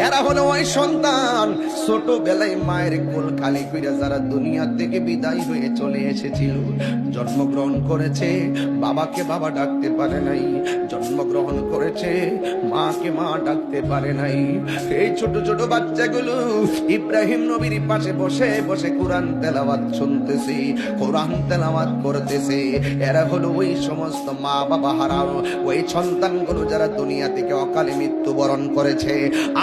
এরা হলো ওই সন্তান ছোটবেলায় মায়ের কোল খালি কইরা যারা দুনিয়া থেকে বিদায় হয়ে চলে এসেছিল, জন্মগ্রহণ করেছে, বাবাকে বাবা ডাকতে পারে নাই, জন্মগ্রহণ করেছে, মাকে মা ডাকতে পারে নাই। এই ছোট ছোট বাচ্চাগুলো ইব্রাহিম নবীর পাশে বসে বসে কোরআন তেলাওয়াত শুনতেছে, কোরআন তেলাওয়াত করতেছে। এরা হলো ওই সমস্ত মা বাবা হারাও ওই সন্তানগুলো যারা দুনিয়া থেকে অকালে মৃত্যুবরণ করেছে।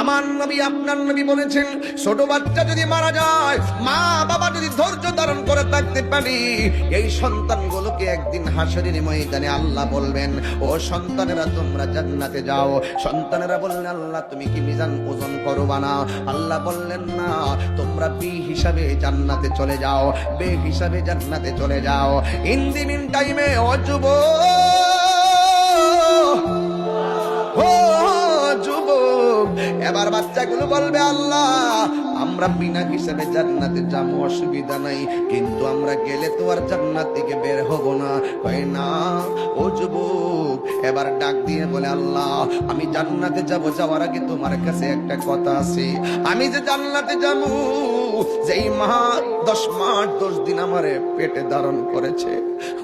আমার নবী আপনার নবী বলেছেন, ছোট বাচ্চা যদি মারা যায়, মা বাবা যদি ধৈর্য ধারণ করে থাকতে পারি, এই সন্তানগুলোকে একদিন হাসরের ময়দানে আল্লাহ বলবেন, ও সন্তানেরা তোমরা জান্নাতে যাও। সন্তানেরা বললেন, আল্লাহ তুমি কি মিজান ওজন করবা না? আল্লাহ বললেন, না, তোমরা বি হিসাবে জান্নাতে চলে যাও, বে হিসাবে জান্নাতে চলে যাও। ইন দি মিন টাইমে অযুব এবার বাচ্চাগুলো বলবে, আল্লাহ আমরা বিনা হিসাবে জান্নাতে যাবো, অসুবিধা নাই, কিন্তু আমরা গেলে তো আর জান্নাত থেকে বের হব না। কয় না ও যুবক, এবার ডাক দিয়ে বলে, আল্লাহ আমি জান্নাতে যাব, যাওয়ার আগে তোমার কাছে একটা কথা আছে। আমি যে জান্নাতে যাব, যেই মা 10 মাস 10 দিন আমারে পেটে ধারণ করেছে,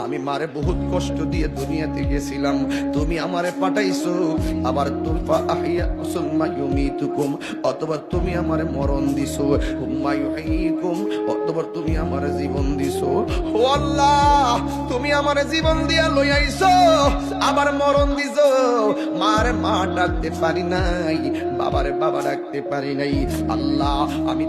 আমি মারে বহুত কষ্ট দিয়ে দুনিয়াতে গেছিলাম, তুমি আমারে পাঠাইছো, আবার তুলফা আহিয়া সুম্মা ইউমিতুকুম, অথবা তুমি আমারে মরণ দিছো, হুম্মা ইউহয়িকুম, অথবা তুমি আমারে জীবন দিছো। ও আল্লাহ, তুমি আমারে জীবন দিয়া লই আইছো, আবার মরণ দিছো। মারে মা ডাকতে পারি নাই, বাবারে বাবা ডাকতে পারি নাই। আল্লাহ আমি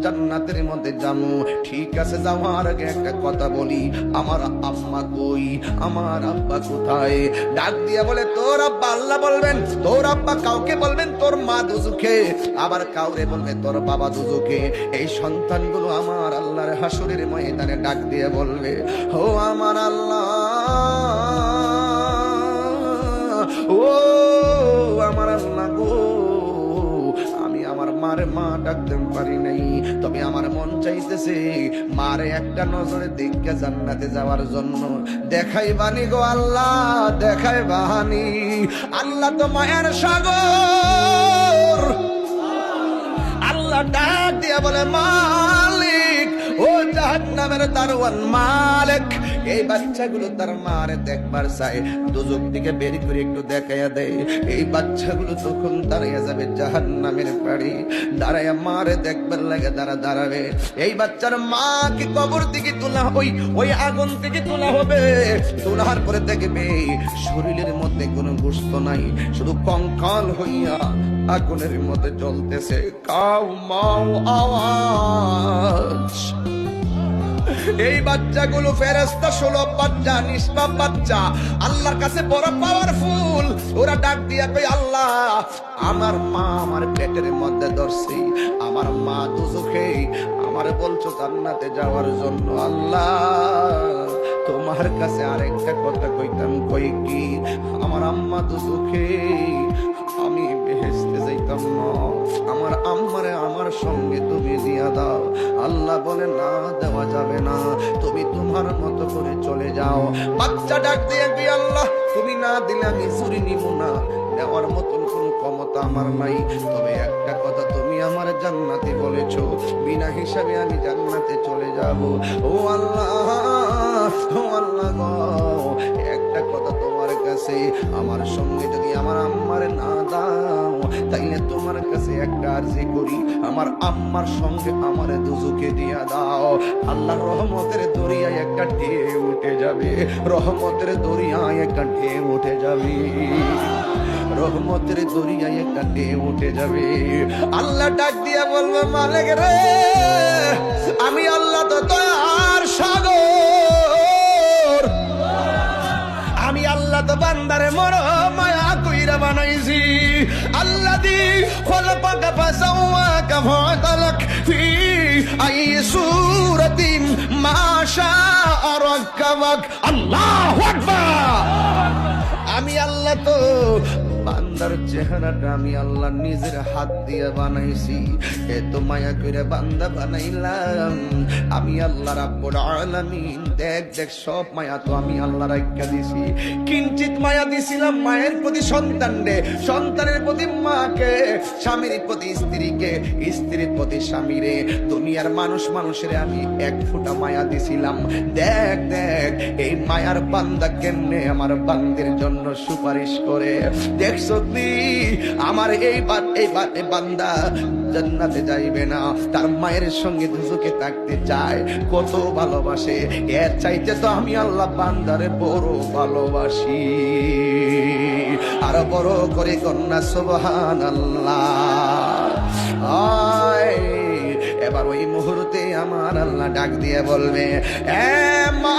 জান্নাতের মধ্যে যাবো, ঠিক আছে, যাওয়ার আগে একটা কথা বলি, আমার আম্মা কই, আমার আব্বা কোথায়? ডাক দিয়া বলে, তোর আব্বা, আল্লাহ বলবেন তোর আব্বা কাউকে বলবেন তোর মা দুজকে, আবার কাউরে বলবে তোর বাবা দুজকে। এই সন্তানগুলো আমার আল্লাহর হাসরের ময়দানে ডাক দিয়ে বলবে, ও আমার আল্লাহ, ও আমার আল্লাহ গো, আমি আমার মারে মা ডাকতে পারি নাই, তবে আমার মন চাইতেছে মারে একটা নজরে দেখে জান্নাতে যাওয়ার জন্য। দেখাই বানি গো আল্লাহ, দেখাই বানি। আল্লাহ তো মায়ের সাগর। আল্লাহ ডাক দিয়া বলে, মালিক, ও জাহান্নামের দারওয়ান মালিক, এই বাচ্চাগুলো তার মারে দেখবার চায়, দুজক থেকে বের করে একটু দেখাইয়া দেয়। এই বাচ্চাগুলো তখন দাঁড়াইয়া যাবে জাহান্নামের পাড়ি, দাঁড়াইয়া মারে দেখবার লাগে দাঁড়াবে। এই বাচ্চার মা কি কবর থেকে তোলা, ওই আগুন থেকে তোলা হবে, তোলার পরে দেখবে শরীরের মধ্যে কোনো গোশত নাই, শুধু কঙ্কাল হইয়া আগুনের মধ্যে জ্বলতেছে, কাউ মাও আওয়াজ। এই বাচ্চাগুলো ফেরেশতা, 16 বাচ্চা, নিষ্পাপ বাচ্চা, আল্লাহর কাছে বড় পাওয়ারফুল। ওরা ডাক দিয়া কই, আল্লাহ আমার মা আমার পেটের মধ্যে ধরছে, আমার মা দুজখে, আমারে বলছো জান্নাতে যাওয়ার জন্য। আল্লাহ তোমার কাছে আরেকটা কথা কইতাম, কই কি, আমার আম্মা দুজখে, আমি বেহেশতে যাইতাম না, আমার আম্মারে আমার সঙ্গে তুমি দিয়া দাও। আল্লাহ বলে, না, দেওয়া যাবে না, তুমি তোমার মতো করে চলে যাও। বাচ্চা ডাক দিয়ে কি, আল্লাহ তুমি না দিলে আমি চুরি নিব না, দেওয়ার মতন কোনো ক্ষমতা আমার নাই, তবে একটা কথা, তুমি আমার জান্নাতে বলেছো, বিনা হিসাবে আমি জান্নাতে চলে যাব। ও আল্লাহ, ও আল্লাহ গো, একটা কথা তোমার কাছে, আমার সঙ্গে যদি আমার আম্মারে না দাও, তাইলে তোমার কাছে একটা আরজি করি, আমার আম্মার সঙ্গে আমারে দুজকে দিয়া দাও। আল্লাহর রহমতের দরিয়ায় একটা ঢেউ উঠে যাবে, রহমতের দরিয়ায় একটা ঢেউ উঠে যাবে, রহমতের দরিয়ায় একটা ঢেউ উঠে যাবে। আল্লাহ ডাক দিয়া বলবে, মালিক রে, আমি আল্লাহ তো দয়ার সাগর, আমি আল্লাহ তো বান্দারে মরো মায়া কইরা বানাইছি। আল্লাযী খলাকাকা ফাসাওয়াকা ফাআদালাক ফি আই সূরাতিন মা শাআ রাক্কাবাক। আল্লাহু আকবার। আমি আল্লাহ তো বান্দার চেহারাটা আমি আল্লাহ নিজের হাত দিয়ে বানাইছি, এত মায়া করে বান্দা বানাইলাম আমি আল্লাহ রাব্বুল আলামিন। দেখ দেখ, সব মায়া তো আমি আল্লাহ রাখা দিছি, কিঞ্চিত মায়া দিছিলাম মায়ের প্রতি সন্তান রে, সন্তানের প্রতি মাকে, স্বামীর প্রতি স্ত্রীকে, স্ত্রীর প্রতি স্বামীরে, দুনিয়ার মানুষ মানুষের আমি এক ফোঁটা মায়া দিছিলাম। দেখ দেখ এই মায়ার বান্দা কেমনে আমার বান্দির জন্য সুপারিশ করে। দেখছো তুই আমার এই বান্দা জান্নাতে যাইবে না, তার মায়ের সঙ্গে দুজকে থাকতে চায়, কত ভালোবাসে। এর চাইতে তো আমি আল্লাহ বান্দারে বড় ভালোবাসি। আরো বড় করে কন্যা সুবহানাল্লাহ। এবার ওই মুহূর্তে আমার আল্লাহ ডাক দিয়ে বলবে, এ মা